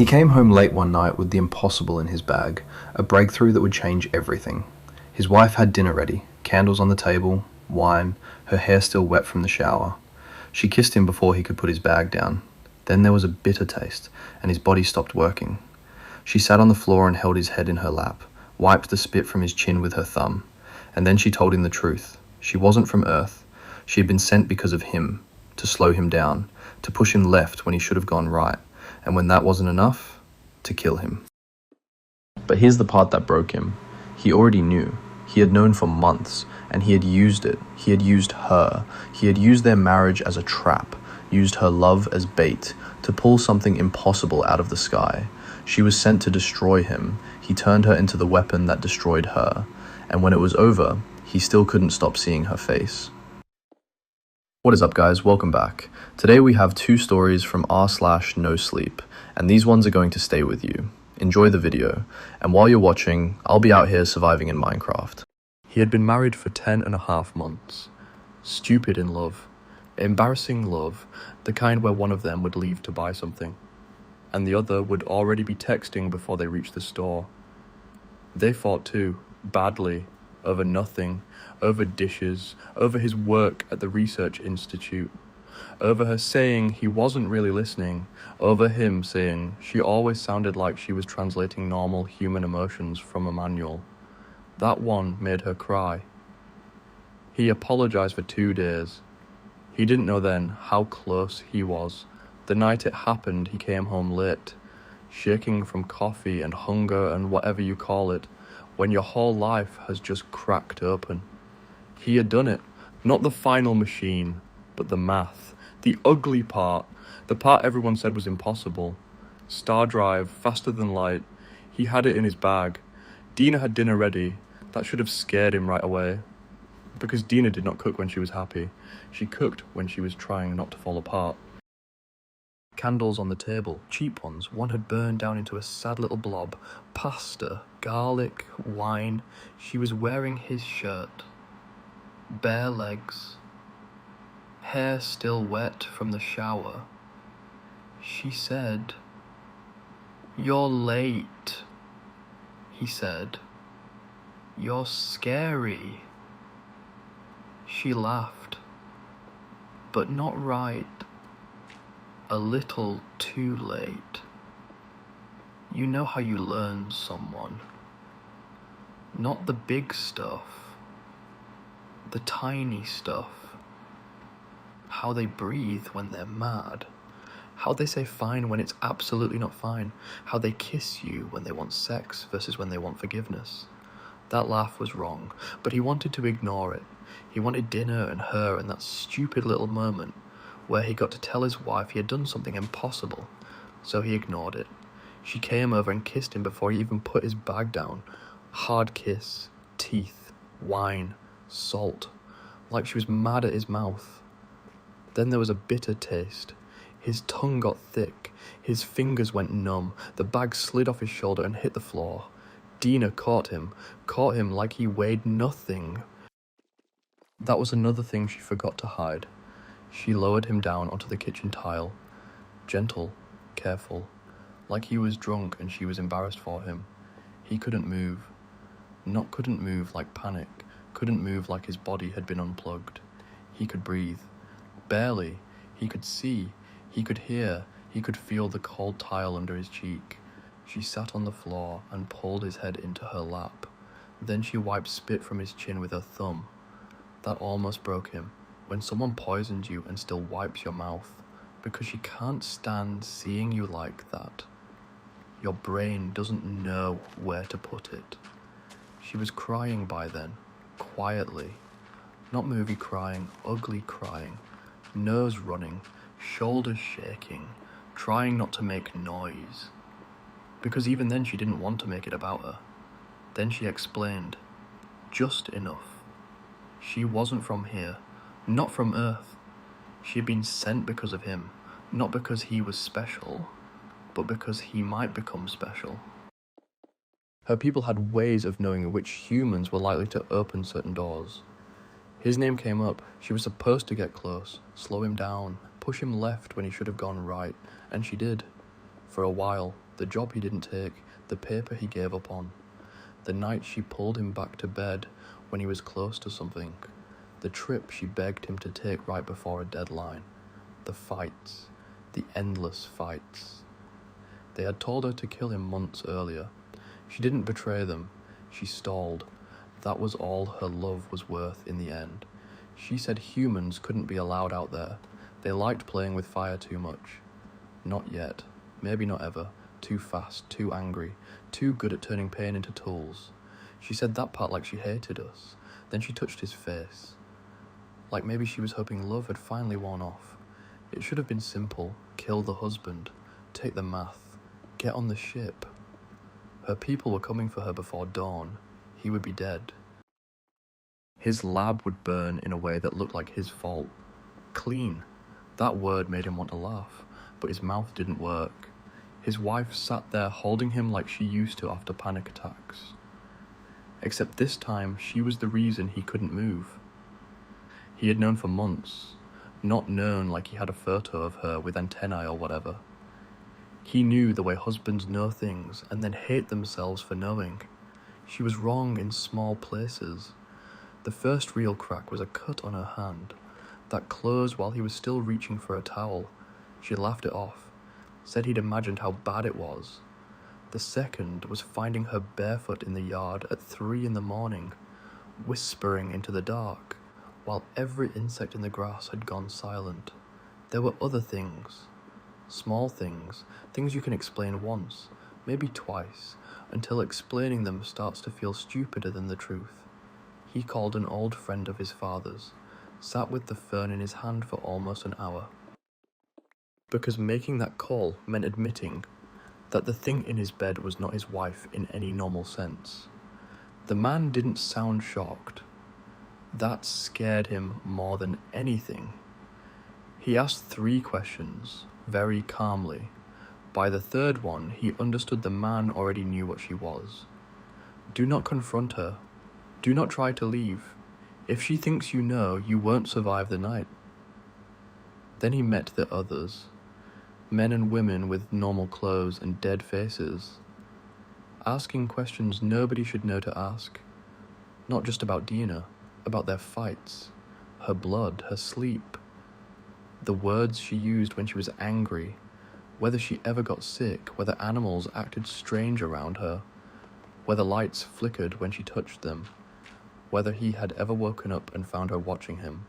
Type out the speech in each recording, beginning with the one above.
He came home late one night with the impossible in his bag, a breakthrough that would change everything. His wife had dinner ready, candles on the table, wine, her hair still wet from the shower. She kissed him before he could put his bag down. Then there was a bitter taste, and his body stopped working. She sat on the floor and held his head in her lap, wiped the spit from his chin with her thumb, and then she told him the truth. She wasn't from Earth. She had been sent because of him, to slow him down, to push him left when he should have gone right, and when that wasn't enough, to kill him. But here's the part that broke him. He already knew. He had known for months, and he had used it. He had used her. He had used their marriage as a trap, used her love as bait, to pull something impossible out of the sky. She was sent to destroy him. He turned her into the weapon that destroyed her. And when it was over, he still couldn't stop seeing her face. What is up, guys? Welcome back. Today we have two stories from r/no sleep, and these ones are going to stay with you. Enjoy the video, and while you're watching, I'll be out here surviving in Minecraft. He had been married for 10.5 months. Stupid in love. Embarrassing love, the kind where one of them would leave to buy something, and the other would already be texting before they reached the store. They fought too, badly, over nothing, over dishes, over his work at the research institute, over her saying he wasn't really listening, over him saying she always sounded like she was translating normal human emotions from a manual. That one made her cry. He apologized for 2 days. He didn't know then how close he was. The night it happened, he came home late, shaking from coffee and hunger and whatever you call it, when your whole life has just cracked open. He had done it, not the final machine, but the math, the ugly part, the part everyone said was impossible. Star drive, faster than light, he had it in his bag. Dina had dinner ready. That should have scared him right away. Because Dina did not cook when she was happy. She cooked when she was trying not to fall apart. Candles on the table, cheap ones. One had burned down into a sad little blob. Pasta, garlic, wine. She was wearing his shirt. Bare legs. Hair still wet from the shower. She said, "You're late." He said, "You're scary." She laughed, but not right. A little too late. You know how you learn someone. Not the big stuff, the tiny stuff. How they breathe when they're mad. How they say fine when it's absolutely not fine. How they kiss you when they want sex versus when they want forgiveness. That laugh was wrong, but he wanted to ignore it. He wanted dinner and her and that stupid little moment where he got to tell his wife he had done something impossible, so he ignored it. She came over and kissed him before he even put his bag down. Hard kiss, teeth, wine, salt, like she was mad at his mouth. Then there was a bitter taste. His tongue got thick, his fingers went numb, the bag slid off his shoulder and hit the floor. Dina caught him like he weighed nothing. That was another thing she forgot to hide. She lowered him down onto the kitchen tile, gentle, careful, like he was drunk and she was embarrassed for him. He couldn't move. Not couldn't move like panic, couldn't move like his body had been unplugged. He could breathe. Barely. He could see. He could hear. He could feel the cold tile under his cheek. She sat on the floor and pulled his head into her lap. Then she wiped spit from his chin with her thumb. That almost broke him. When someone poisons you and still wipes your mouth, because she can't stand seeing you like that. Your brain doesn't know where to put it. She was crying by then, quietly. Not movie crying, ugly crying. Nose running, shoulders shaking, trying not to make noise. Because even then she didn't want to make it about her. Then she explained, just enough. She wasn't from here. Not from Earth. She had been sent because of him, not because he was special, but because he might become special. Her people had ways of knowing which humans were likely to open certain doors. His name came up. She was supposed to get close, slow him down, push him left when he should have gone right, and she did. For a while, the job he didn't take, the paper he gave up on. The night she pulled him back to bed when he was close to something. The trip she begged him to take right before a deadline. The fights. The endless fights. They had told her to kill him months earlier. She didn't betray them. She stalled. That was all her love was worth in the end. She said humans couldn't be allowed out there. They liked playing with fire too much. Not yet. Maybe not ever. Too fast, too angry, too good at turning pain into tools. She said that part like she hated us. Then she touched his face. Like maybe she was hoping love had finally worn off. It should have been simple. Kill the husband. Take the math. Get on the ship. Her people were coming for her before dawn. He would be dead. His lab would burn in a way that looked like his fault. Clean. That word made him want to laugh, but his mouth didn't work. His wife sat there holding him like she used to after panic attacks. Except this time, she was the reason he couldn't move. He had known for months, not known like he had a photo of her with antennae or whatever. He knew the way husbands know things and then hate themselves for knowing. She was wrong in small places. The first real crack was a cut on her hand. That closed while he was still reaching for a towel. She laughed it off, said he'd imagined how bad it was. The second was finding her barefoot in the yard at 3 a.m, whispering into the dark, while every insect in the grass had gone silent. There were other things. Small things, things you can explain once, maybe twice, until explaining them starts to feel stupider than the truth. He called an old friend of his father's, sat with the phone in his hand for almost an hour. Because making that call meant admitting that the thing in his bed was not his wife in any normal sense. The man didn't sound shocked. That scared him more than anything. He asked 3 questions, very calmly. By the third one, he understood the man already knew what she was. Do not confront her. Do not try to leave. If she thinks you know, you won't survive the night. Then he met the others. Men and women with normal clothes and dead faces. Asking questions nobody should know to ask. Not just about Dina, about their fights, her blood, her sleep. The words she used when she was angry, whether she ever got sick, whether animals acted strange around her, whether lights flickered when she touched them, whether he had ever woken up and found her watching him.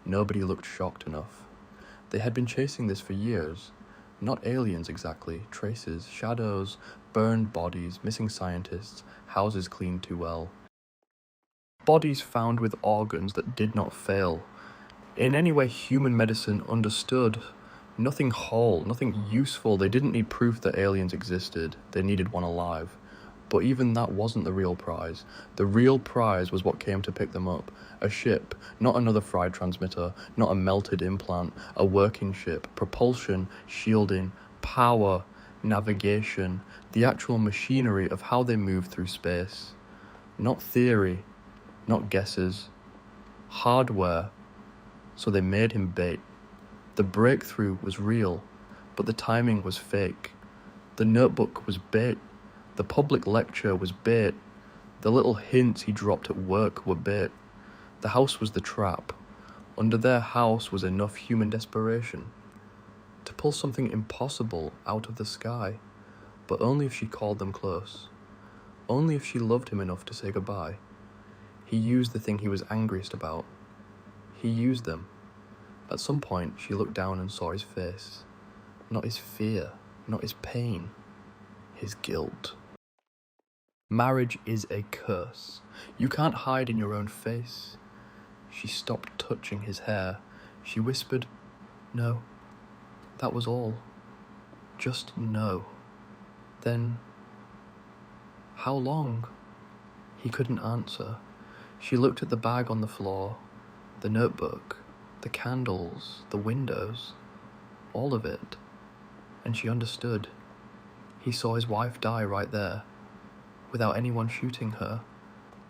Nobody looked shocked enough. They had been chasing this for years. Not aliens exactly, traces, shadows, burned bodies, missing scientists, houses cleaned too well. Bodies found with organs that did not fail. In any way human medicine understood. Nothing whole, nothing useful. They didn't need proof that aliens existed. They needed one alive. But even that wasn't the real prize. The real prize was what came to pick them up. A ship, not another fried transmitter, not a melted implant, a working ship, propulsion, shielding, power, navigation, the actual machinery of how they move through space. Not theory, not guesses. Hardware. So they made him bait. The breakthrough was real, but the timing was fake. The notebook was bait. The public lecture was bait. The little hints he dropped at work were bait. The house was the trap. Under their house was enough human desperation to pull something impossible out of the sky, but only if she called them close. Only if she loved him enough to say goodbye. He used the thing he was angriest about. He used them. At some point, she looked down and saw his face. Not his fear, not his pain, his guilt. Marriage is a curse. You can't hide in your own face. She stopped touching his hair. She whispered, "No." That was all. Just no. Then, how long? He couldn't answer. She looked at the bag on the floor, the notebook, the candles, the windows, all of it, and she understood. He saw his wife die right there, without anyone shooting her,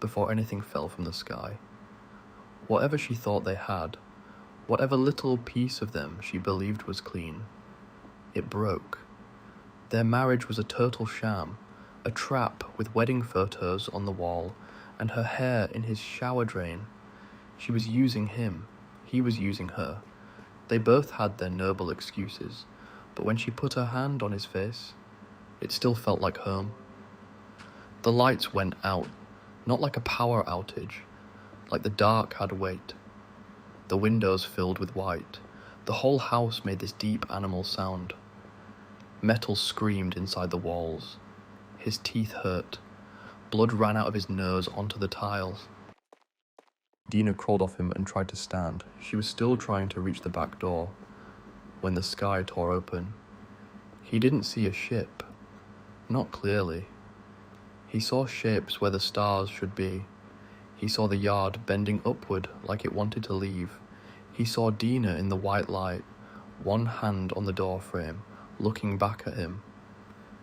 before anything fell from the sky. Whatever she thought they had, whatever little piece of them she believed was clean, it broke. Their marriage was a total sham, a trap with wedding photos on the wall and her hair in his shower drain. She was using him, he was using her. They both had their noble excuses, but when she put her hand on his face, it still felt like home. The lights went out, not like a power outage, like the dark had weight. The windows filled with white. The whole house made this deep animal sound. Metal screamed inside the walls. His teeth hurt. Blood ran out of his nose onto the tiles. Dina crawled off him and tried to stand. She was still trying to reach the back door when the sky tore open. He didn't see a ship. Not clearly. He saw shapes where the stars should be. He saw the yard bending upward like it wanted to leave. He saw Dina in the white light, one hand on the door frame, looking back at him.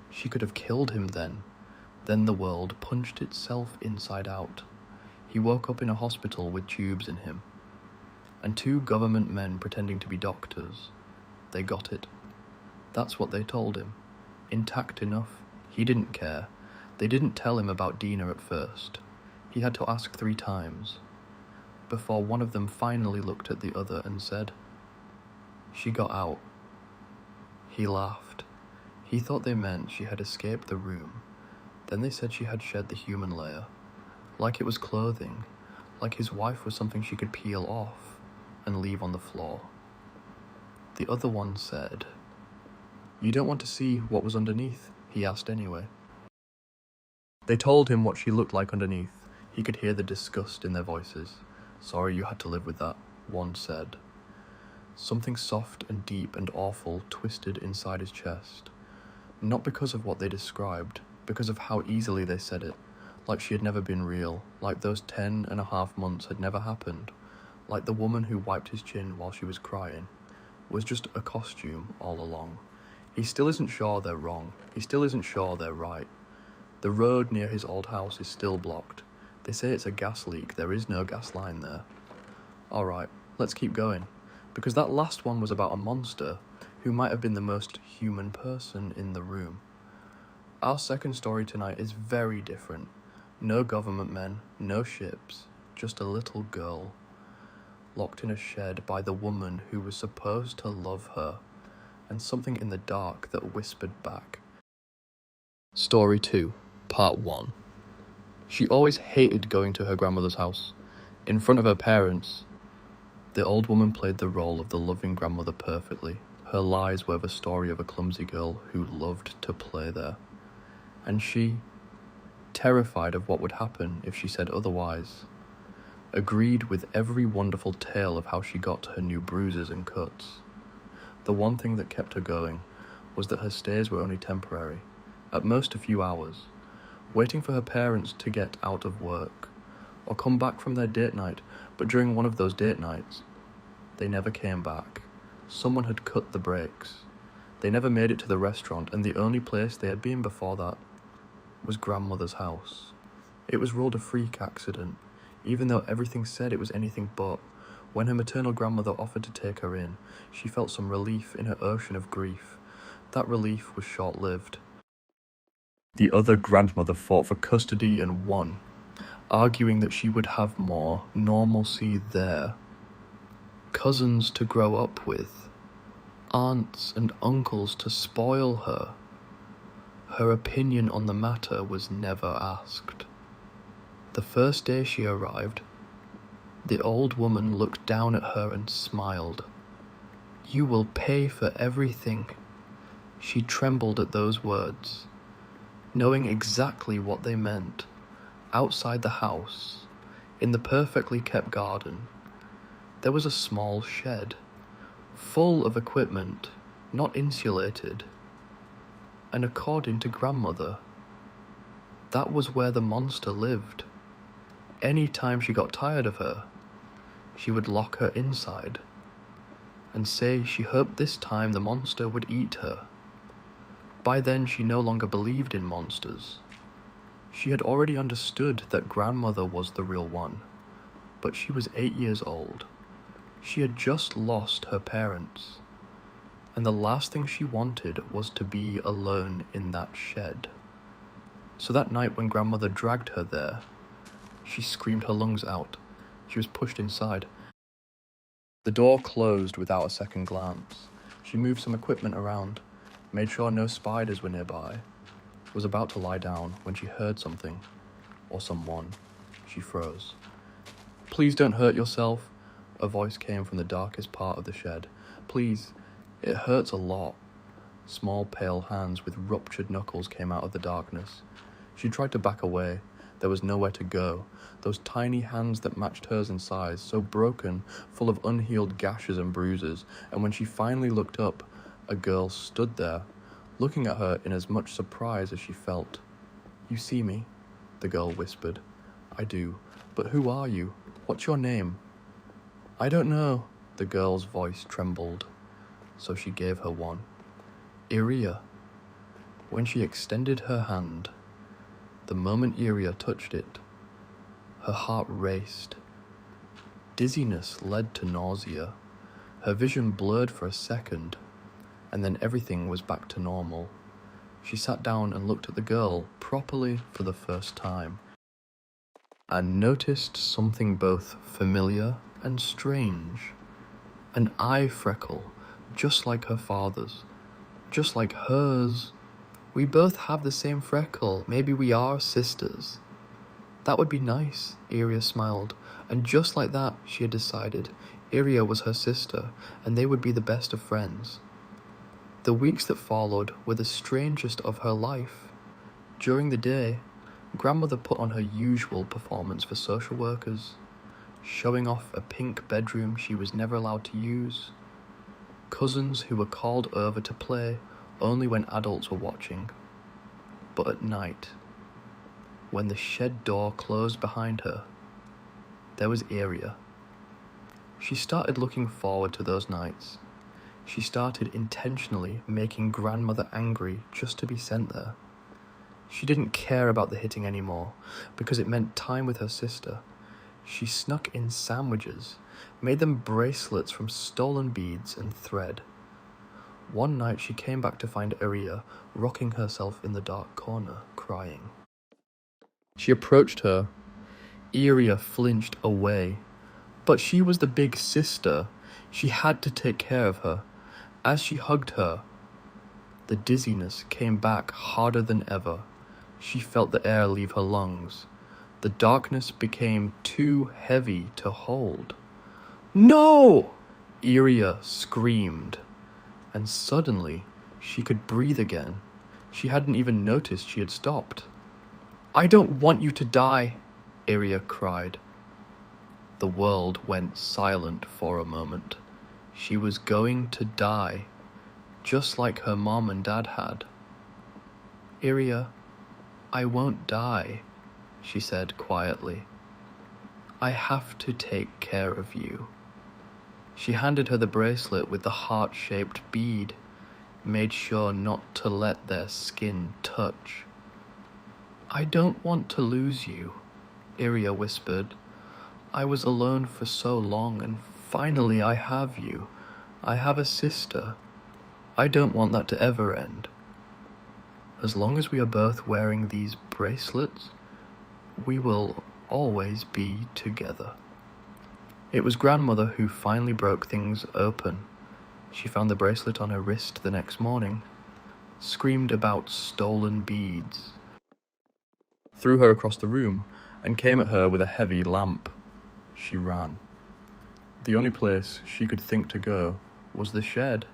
She could have killed him then. Then the world punched itself inside out. He woke up in a hospital with tubes in him. And two government men pretending to be doctors. They got it. That's what they told him. Intact enough. He didn't care. They didn't tell him about Dina at first. He had to ask 3 times, before one of them finally looked at the other and said, "She got out." He laughed. He thought they meant she had escaped the room. Then they said she had shed the human layer, like it was clothing, like his wife was something she could peel off and leave on the floor. The other one said, "You don't want to see what was underneath?" He asked anyway. They told him what she looked like underneath. He could hear the disgust in their voices. "Sorry you had to live with that," one said. Something soft and deep and awful twisted inside his chest. Not because of what they described, because of how easily they said it, like she had never been real, like those 10.5 months had never happened, like the woman who wiped his chin while she was crying was just a costume all along. He still isn't sure they're wrong. He still isn't sure they're right. The road near his old house is still blocked. They say it's a gas leak. There is no gas line there. Alright, let's keep going. Because that last one was about a monster who might have been the most human person in the room. Our second story tonight is very different. No government men, no ships, just a little girl, locked in a shed by the woman who was supposed to love her, and something in the dark that whispered back. Story 2, Part 1. She always hated going to her grandmother's house. In front of her parents, the old woman played the role of the loving grandmother perfectly. Her lies were the story of a clumsy girl who loved to play there. And she, terrified of what would happen if she said otherwise, agreed with every wonderful tale of how she got her new bruises and cuts. The one thing that kept her going was that her stays were only temporary, at most a few hours, waiting for her parents to get out of work, or come back from their date night, but during one of those date nights, they never came back. Someone had cut the brakes. They never made it to the restaurant, and the only place they had been before that was grandmother's house. It was ruled a freak accident, even though everything said it was anything but. When her maternal grandmother offered to take her in, she felt some relief in her ocean of grief. That relief was short-lived. The other grandmother fought for custody and won, arguing that she would have more normalcy there. Cousins to grow up with, aunts and uncles to spoil her. Her opinion on the matter was never asked. The first day she arrived, the old woman looked down at her and smiled. "You will pay for everything." She trembled at those words, knowing exactly what they meant. Outside the house, in the perfectly kept garden, there was a small shed, full of equipment, not insulated. And according to grandmother, that was where the monster lived. Any time she got tired of her, she would lock her inside and say she hoped this time the monster would eat her. By then she no longer believed in monsters. She had already understood that grandmother was the real one, but she was 8 years old. She had just lost her parents. and the last thing she wanted was to be alone in that shed. So that night when grandmother dragged her there, she screamed her lungs out. She was pushed inside. The door closed without a second glance. She moved some equipment around, made sure no spiders were nearby, was about to lie down when she heard something, or someone. She froze. "Please don't hurt yourself," a voice came from the darkest part of the shed. "Please, it hurts a lot." Small pale hands with ruptured knuckles came out of the darkness. She tried to back away. There was nowhere to go. Those tiny hands that matched hers in size, so broken, full of unhealed gashes and bruises, and when she finally looked up, a girl stood there, looking at her in as much surprise as she felt. "You see me?" the girl whispered. "I do. But who are you? What's your name?" "I don't know." The girl's voice trembled, so she gave her one. "Iria." When she extended her hand, the moment Iria touched it, her heart raced. Dizziness led to nausea. Her vision blurred for a second, and then everything was back to normal. She sat down and looked at the girl properly for the first time, and noticed something both familiar and strange. An eye freckle, just like her father's, just like hers. "We both have the same freckle. Maybe we are sisters." "That would be nice," Iria smiled, and just like that, she had decided, Iria was her sister, and they would be the best of friends. The weeks that followed were the strangest of her life. During the day, grandmother put on her usual performance for social workers, showing off a pink bedroom she was never allowed to use, cousins who were called over to play only when adults were watching. But at night, when the shed door closed behind her, there was Iria. She started looking forward to those nights. She started intentionally making grandmother angry just to be sent there. She didn't care about the hitting anymore, because it meant time with her sister. She snuck in sandwiches, made them bracelets from stolen beads and thread. One night she came back to find Iria rocking herself in the dark corner, crying. She approached her. Iria flinched away. But she was the big sister. She had to take care of her. As she hugged her, the dizziness came back harder than ever. She felt the air leave her lungs. The darkness became too heavy to hold. "No!" Iria screamed. And suddenly, she could breathe again. She hadn't even noticed she had stopped. "I don't want you to die," Iria cried. The world went silent for a moment. She was going to die, just like her mom and dad had. "Iria, I won't die," she said quietly. "I have to take care of you." She handed her the bracelet with the heart-shaped bead, made sure not to let their skin touch. "I don't want to lose you," Iria whispered. "I was alone for so long, and finally I have you. I have a sister. I don't want that to ever end. As long as we are both wearing these bracelets, we will always be together." It was grandmother who finally broke things open. She found the bracelet on her wrist the next morning, screamed about stolen beads, threw her across the room, and came at her with a heavy lamp. She ran. The only place she could think to go was the shed.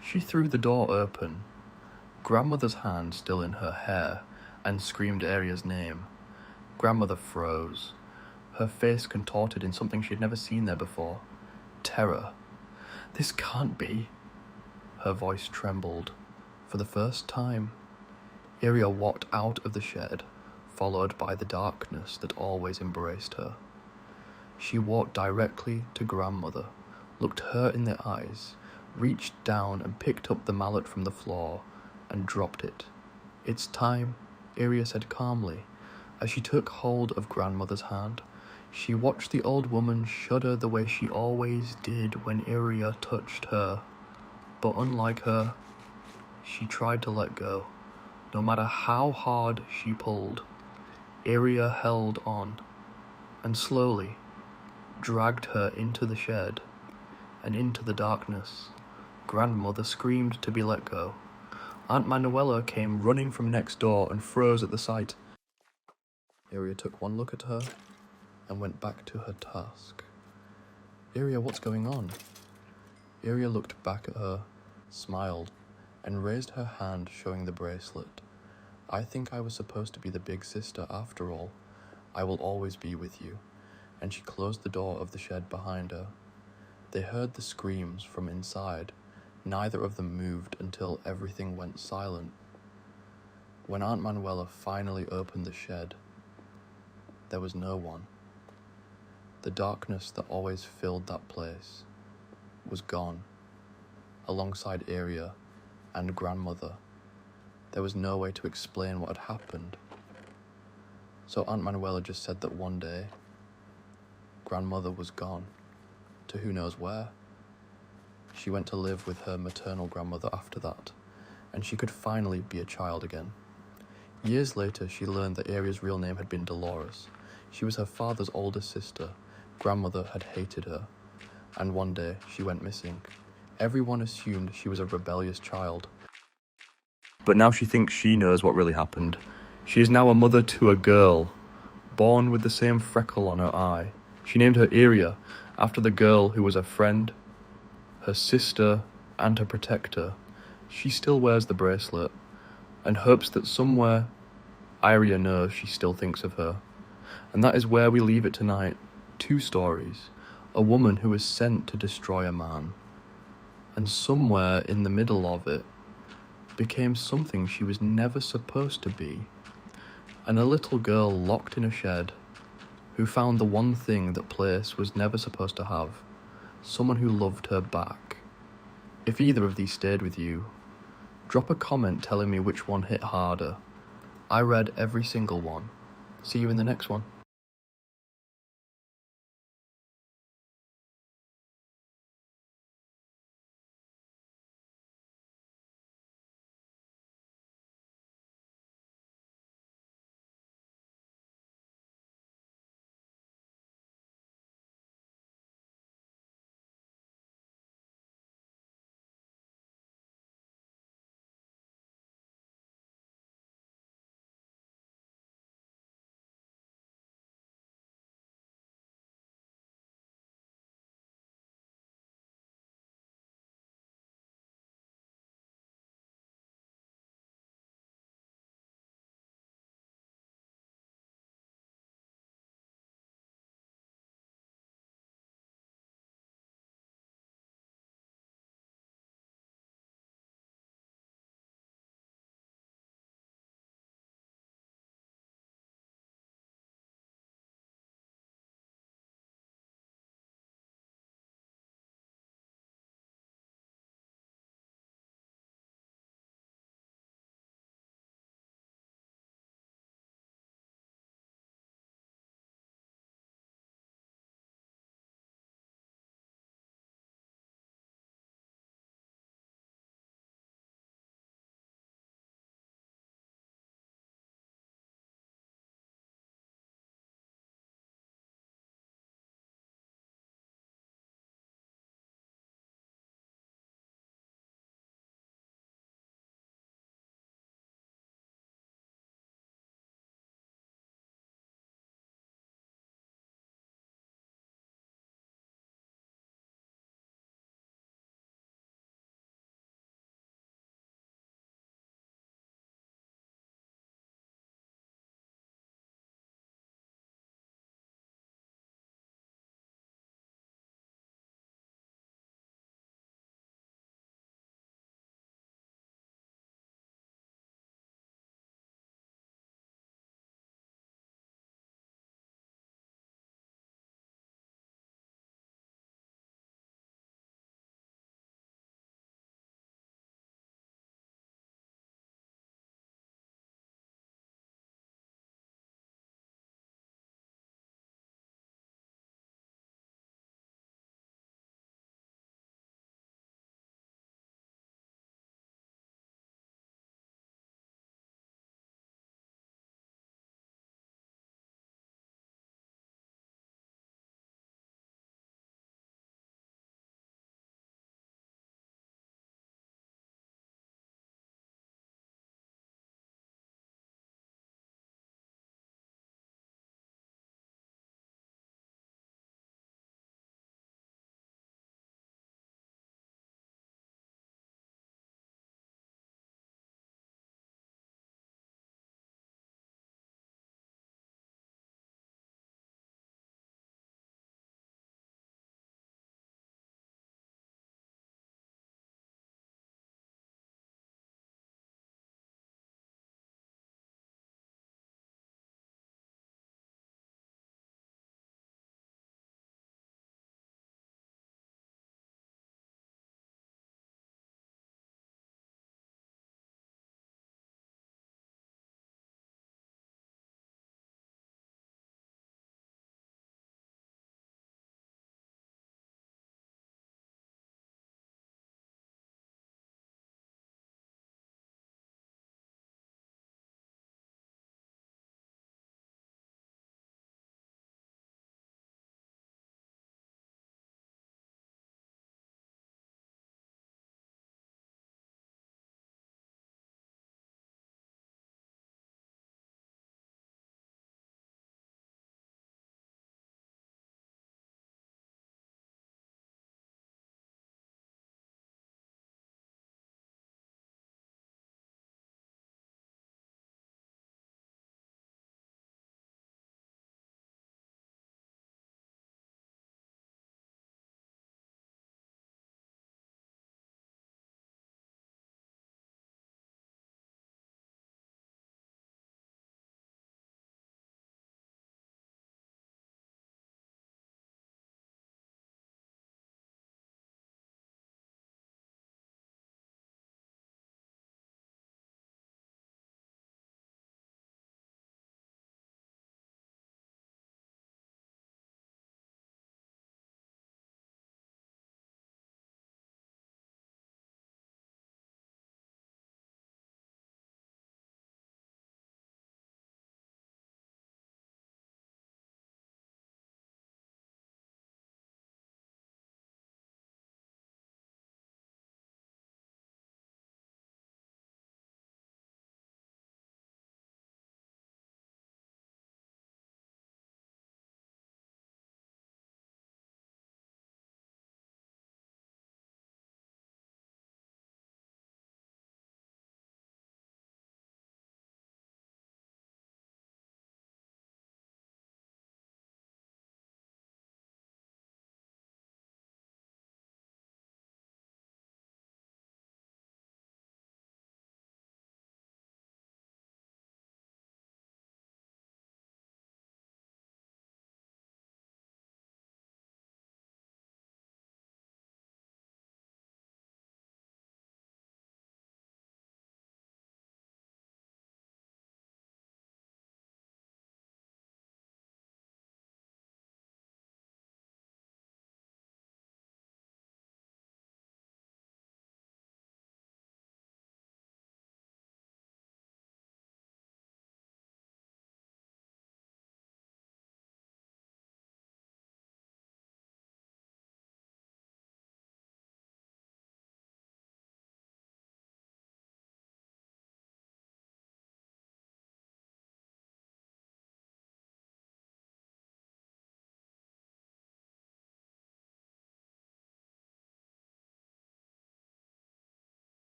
She threw the door open, grandmother's hand still in her hair, and screamed Aria's name. Grandmother froze. Her face contorted in something she had never seen there before. Terror. "This can't be." Her voice trembled. For the first time, Iria walked out of the shed, followed by the darkness that always embraced her. She walked directly to grandmother, looked her in the eyes, reached down and picked up the mallet from the floor and dropped it. "It's time," Iria said calmly. As she took hold of grandmother's hand, she watched the old woman shudder the way she always did when Iria touched her. But unlike her, she tried to let go. No matter how hard she pulled, Iria held on and slowly dragged her into the shed and into the darkness. Grandmother screamed to be let go. Aunt Manuela came running from next door and froze at the sight. Iria took one look at her and went back to her task. Iria, what's going on? Iria looked back at her, smiled, and raised her hand showing the bracelet. I think I was supposed to be the big sister after all. I will always be with you. And she closed the door of the shed behind her. They heard the screams from inside. Neither of them moved until everything went silent. When Aunt Manuela finally opened the shed, there was no one. The darkness that always filled that place was gone, alongside Iria and Grandmother. There was no way to explain what had happened. So Aunt Manuela just said that one day, Grandmother was gone, to who knows where. She went to live with her maternal grandmother after that, and she could finally be a child again. Years later, she learned that Iria's real name had been Dolores. She was her father's older sister. Grandmother had hated her, and one day she went missing. Everyone assumed she was a rebellious child. But now she thinks she knows what really happened. She is now a mother to a girl, born with the same freckle on her eye. She named her Iria after the girl who was her friend, her sister, and her protector. She still wears the bracelet and hopes that somewhere Iria knows she still thinks of her. And that is where we leave it tonight. 2 stories. A woman who was sent to destroy a man, and somewhere in the middle of it became something she was never supposed to be, and a little girl locked in a shed who found the one thing that place was never supposed to have, someone who loved her back. If either of these stayed with you, drop a comment telling me which one hit harder. I read every single one. See you in the next one.